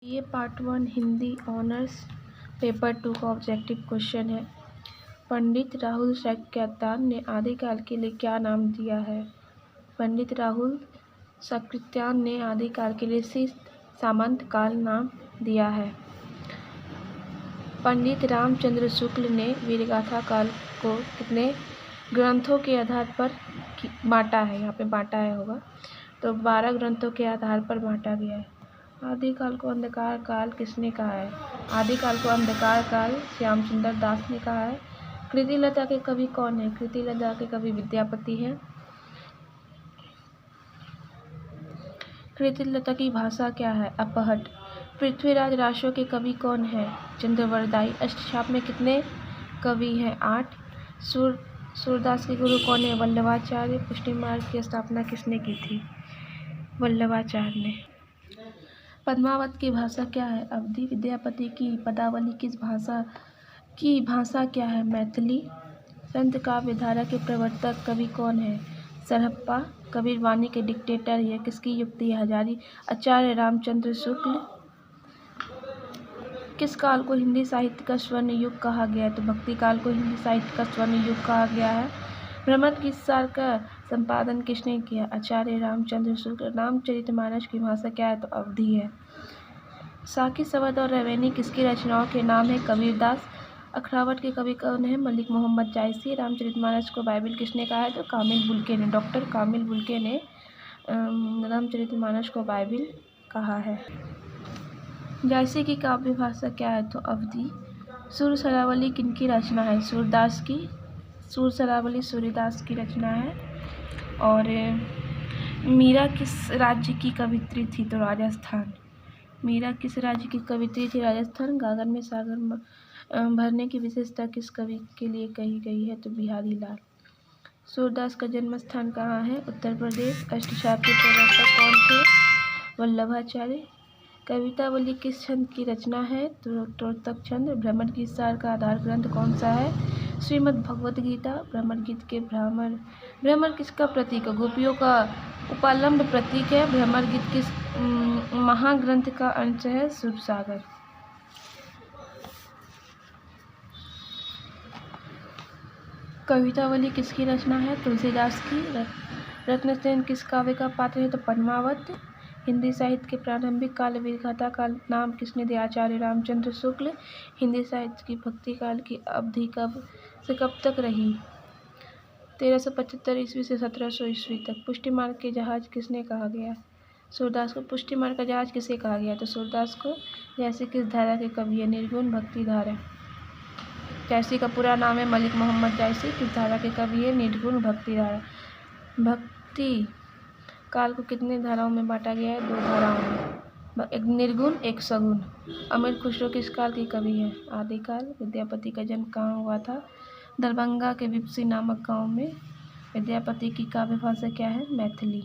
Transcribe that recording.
ये part 1 Hindi honours paper 2 का objective question है। पंडित राहुल शाक्यतान ने आदिकाल के लिए क्या नाम दिया है? पंडित राहुल शाक्यतान ने आदिकाल के लिए सामंत काल नाम दिया है। पंडित रामचंद्र शुक्ल ने वीरगाथा काल को कितने ग्रंथों के आधार पर बांटा है? यहाँ पे बांटा है होगा तो 12 ग्रंथों के आधार पर बांटा गया है। आदिकाल को अंधकार काल किसने कहा है? आदिकाल को अंधकार काल श्याम सुंदर दास ने कहा है। कृतिलता के कवि कौन है? कृतिलता के कवि विद्यापति हैं। कृतिलता की भाषा क्या है? अपहट। पृथ्वीराज रासो के कवि कौन है? चंद्रवरदाई। अष्टचाप में कितने कवि हैं? 8। सूरदास के गुरु कौन है? वल्लभाचार्य। पुष्टि मार्ग की स्थापना किसने की थी? वल्लभाचार्य ने। पद्मावत की भाषा क्या है? अवधी। विद्यापति की पदावली की भाषा क्या है? मैथिली। संत काव्य धारा के प्रवर्तक कवि कौन है? सरहप्पा। कबीर वाणी के डिक्टेटर यह किसकी युक्ति है? हजारी। आचार्य रामचंद्र शुक्ल। किस काल को हिंदी साहित्य का स्वर्ण युग कहा गया है? तो भक्ति काल को हिंदी साहित्य का स्वर्ण युग कहा गया है। भ्रमरगीत सार का संपादन किसने किया? आचार्य रामचंद्र शुक्ल। रामचरितमानस की भाषा क्या है? तो अवधी है। साकी सवद और रवैनी किसकी रचनाओं के नाम है? कबीरदास। अखरावट के कवि कौन है? मलिक मोहम्मद जायसी। रामचरितमानस को बाइबिल किसने कहा है? तो कामिल बुल्के ने। डॉक्टर कामिल बुल्के ने रामचरितमानस को बाइबिल कहा है। जायसी की काव्य भाषा क्या है? तो अवधी। सुर सरावली किनकी रचना है? सूरदास की। सुर सरावली सूर्यदास की रचना है। और मीरा किस राज्य की कवित्री थी? तो राजस्थान। मीरा किस राज्य की कवित्री थी? राजस्थान। गागर में सागर भरने की विशेषता किस कवि के लिए कही गई है? तो बिहारी लाल। सूरदास का जन्म स्थान कहाँ है? उत्तर प्रदेश। अष्टचाप के प्रवर्तक कौन थे? वल्लभाचार्य। कवितावली किस छंद की रचना है? तो तोड़तक छंद। भ्रमरगीत सार का आधार ग्रंथ कौन सा है? श्रीमद् भगवद गीता। भ्रमरगीत के भ्रमर किसका प्रतीक है? गोपियों का उपालंब प्रतीक है। भ्रमरगीत किस महाग्रंथ का अंश है? सूरसागर। कवितावली किसकी रचना है? तुलसीदास की। रत्नसेन किस काव्य का पात्र है? तो पद्मावत। हिंदी साहित्य के प्रारंभिक काल वीरगाथा का नाम किसने दिया? आचार्य रामचंद्र शुक्ल। हिंदी साहित्य की भक्ति काल की अवधि कब से कब तक रही? 1375 ईस्वी से 1700 ईस्वी तक। पुष्टि मार्ग के जहाज किसने कहा गया? सूरदास को। पुष्टि मार्ग का जहाज किसे कहा गया? तो सूरदास को। जैसे किस धारा के कवि है? निर्गुण भक्ति धारा। जायसी का पूरा नाम है मलिक मोहम्मद जायसी। किस धारा के कवि है? निर्गुण भक्ति धारा। भक्ति काल को कितने धाराओं में बांटा गया है? 2 धाराओं में, एक निर्गुण एक सगुण। अमीर खुसरो किस काल की कवि है? आदिकाल। विद्यापति का जन्म कहाँ हुआ था? दरभंगा के विपसी नामक गांव में। विद्यापति की काव्य भाषा क्या है? मैथिली।